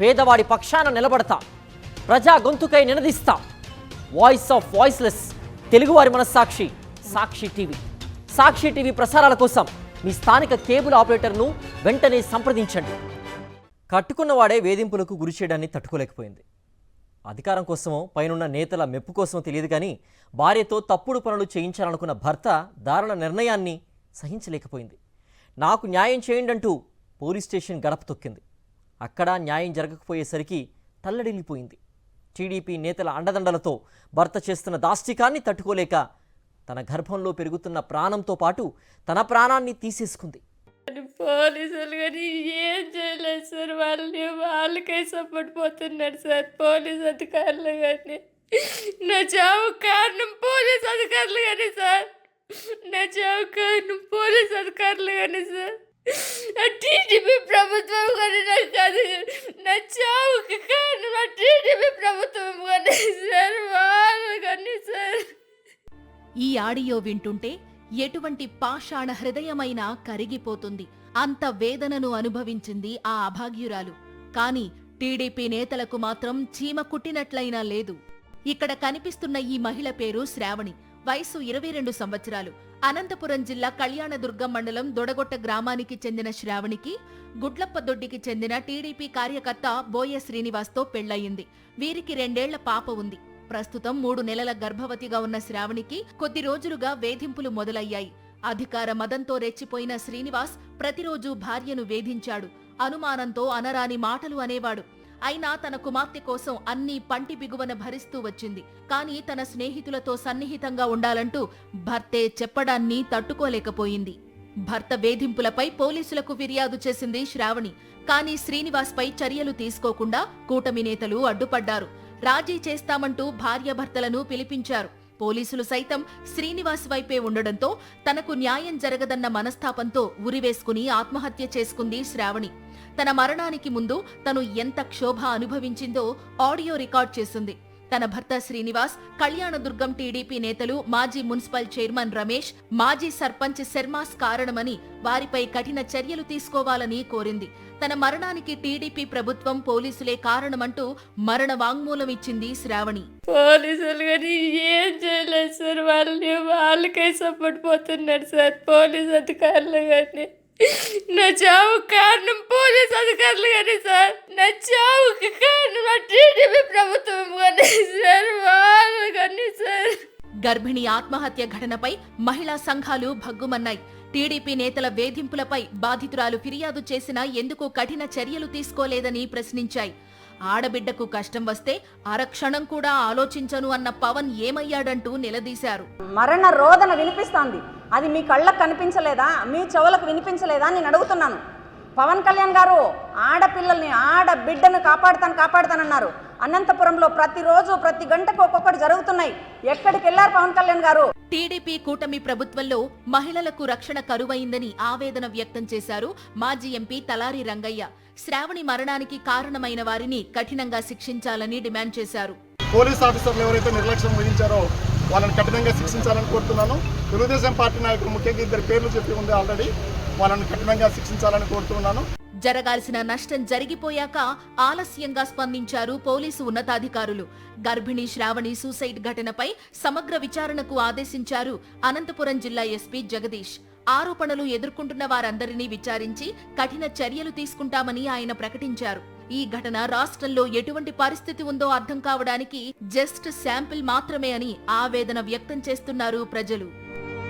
పేదవాడి పక్షాన నిలబడతా, ప్రజా గొంతుకై నినదిస్తా. వాయిస్ ఆఫ్ వాయిస్లెస్, తెలుగువారి మనస్సాక్షి, సాక్షి టీవీ. సాక్షి టీవీ ప్రసారాల కోసం మీ స్థానిక కేబుల్ ఆపరేటర్ను వెంటనే సంప్రదించండి. కట్టుకున్నవాడే వేధింపులకు గురి చేయడాన్ని తట్టుకోలేకపోయింది. అధికారం కోసమో పైనున్న నేతల మెప్పు కోసమో తెలియదు కానీ భార్యతో తప్పుడు పనులు చేయించాలనుకున్న భర్త దారుణ నిర్ణయాన్ని సహించలేకపోయింది. నాకు న్యాయం చేయండి అంటూ పోలీస్ స్టేషన్ గడప తొక్కింది. అక్కడ న్యాయం జరగకపోయేసరికి తల్లడిల్లిపోయింది. టీడీపీ నేతల అండదండలతో భర్త చేస్తున్న దాష్టికాన్ని తట్టుకోలేక తన గర్భంలో పెరుగుతున్న ప్రాణంతో పాటు తన ప్రాణాన్ని తీసేసుకుంది. పోలీసులు కానీ ఏం చేయలేదు సార్. వాళ్ళకే సపోర్ట్ పోతున్నారు సార్ పోలీస్ అధికారులు కానీ. నా చావు కారణం పోలీస్ అధికారులు కానీ సార్. నా చావు కారణం పోలీస్ అధికారులు కానీ సార్. టీడీపీ ప్రభుత్వం కానీ నాకు కాదు. నా చావుకి కారణం టీడీపీ ప్రభుత్వం కానీ సార్, వాళ్ళు కానీ సార్. ఈ ఆడియో వింటుంటే ఎటువంటి పాషాణ హృదయమైనా కరిగిపోతుంది. అంత వేదనను అనుభవించింది ఆ అభాగ్యురాలు. కాని టీడీపీ నేతలకు మాత్రం చీమ కుట్టినట్లయినా లేదు. ఇక్కడ కనిపిస్తున్న ఈ మహిళ పేరు శ్రావణి. వయసు 22 సంవత్సరాలు. అనంతపురం జిల్లా కళ్యాణదుర్గం మండలం దొడగొట్ట గ్రామానికి చెందిన శ్రావణికి గుడ్లప్పదొడ్డికి చెందిన టీడీపీ కార్యకర్త బోయ శ్రీనివాస్తో పెళ్లయింది. వీరికి 2 ఏళ్ల పాప ఉంది. ప్రస్తుతం 3 నెలల గర్భవతిగా ఉన్న శ్రావణికి కొద్ది రోజులుగా వేధింపులు మొదలయ్యాయి. అధికార మదంతో రెచ్చిపోయిన శ్రీనివాస్ ప్రతిరోజు భార్యను వేధించాడు. అనుమానంతో అనరాని మాటలు అనేవాడు. అయినా తన కుమార్తె కోసం అన్నీ పంటి బిగువన భరిస్తూ వచ్చింది. కానీ తన స్నేహితులతో సన్నిహితంగా ఉండాలంటూ భర్తే చెప్పడాన్ని తట్టుకోలేకపోయింది. భర్త వేధింపులపై పోలీసులకు ఫిర్యాదు చేసింది శ్రావణి. కానీ శ్రీనివాస్పై చర్యలు తీసుకోకుండా కూటమి నేతలు అడ్డుపడ్డారు. రాజీ చేస్తామంటూ భార్యాభర్తలను పిలిపించారు. పోలీసులు సైతం శ్రీనివాస్ వైపే ఉండడంతో తనకు న్యాయం జరగదన్న మనస్తాపంతో ఉరివేసుకుని ఆత్మహత్య చేసుకుంది శ్రావణి. తన మరణానికి ముందు తను ఎంత క్షోభ అనుభవించిందో ఆడియో రికార్డ్ చేసింది. తన భర్త శ్రీనివాస్, కళ్యాణదుర్గం టీడీపీ నేతలు, మాజీ మున్సిపల్ చైర్మన్ రమేష్, మాజీ సర్పంచ్ శర్మాస్ కారణమని వారిపై కఠిన చర్యలు తీసుకోవాలని కోరింది. తన మరణానికి టీడీపీ ప్రభుత్వం, పోలీసులే కారణమంటూ మరణ వాంగ్మూలం ఇచ్చింది శ్రావణి. పోలీసులు కానీ ఏం చేయలేదు సార్. వాళ్ళకే సపోర్ట్ పోతున్నారు సార్ పోలీస్ అధికారులు కానీ. నా చావు కారణం పోలీస్ అధికారులు కానీ సార్. నా చావుకి కారణం టీడీపీ ప్రభుత్వం కానీ సార్, వాళ్ళు కానీ సార్. గర్భిణి ఆత్మహత్య ఘటనపై మహిళా సంఘాలు భగ్గుమన్నాయి. టీడీపీ నేతల వేధింపులపై బాధితురాలు ఫిర్యాదు చేసినా ఎందుకు కఠిన చర్యలు తీసుకోలేదని ప్రశ్నించాయి. ఆడబిడ్డకు కష్టం వస్తే అరక్షణం కూడా ఆలోచించను అన్న పవన్ ఏమయ్యాడంటూ నిలదీశారు. మరణ రోదన వినిపిస్తోంది. అది మీ కళ్ళకు కనిపించలేదా, మీ చెవులకు వినిపించలేదా అని నేను అడుగుతున్నాను. పవన్ కళ్యాణ్ గారు ఆడపిల్లల్ని, ఆడబిడ్డను కాపాడుతానన్నారు. అనంతపురంలో ప్రతిరోజు ప్రతి గంటకు ఒక్కొక్కటి జరుగుతున్నాయి. ఎక్కడికి వెళ్లారు పవన్ కళ్యాణ్ గారు? టీడీపీ కూటమి ప్రభుత్వంలో మహిళలకు రక్షణ కరువైందని ఆవేదన వ్యక్తం చేశారు మాజీ ఎంపీ తలారి రంగయ్య. శ్రావణి మరణానికి కారణమైన వారిని కఠినంగా శిక్షించాలని డిమాండ్ చేశారు. పోలీస్ ఆఫీసర్లు ఎవరైతే నిర్లక్ష్యం వహించారో వాళ్ళని కఠినంగా శిక్షించాలని కోరుతున్నాను. తెలుగుదేశం పార్టీ నాయకులు ముఖ్యంగా 2 పేర్లు చెప్పి ఉంది ఆల్రెడీ. వాళ్ళని కఠినంగా శిక్షించాలని కోరుతున్నాను. జరగాల్సిన నష్టం జరిగిపోయాక ఆలస్యంగా స్పందించారు పోలీసు ఉన్నతాధికారులు. గర్భిణీ శ్రావణి సూసైడ్ ఘటనపై సమగ్ర విచారణకు ఆదేశించారు అనంతపురం జిల్లా ఎస్పీ జగదీష్. ఆరోపణలు ఎదుర్కొంటున్న వారందరినీ విచారించి కఠిన చర్యలు తీసుకుంటామని ఆయన ప్రకటించారు. ఈ ఘటన రాష్ట్రంలో ఎటువంటి పరిస్థితి ఉందో అర్థం కావడానికి జస్ట్ శాంపిల్ మాత్రమే అని ఆవేదన వ్యక్తం చేస్తున్నారు ప్రజలు.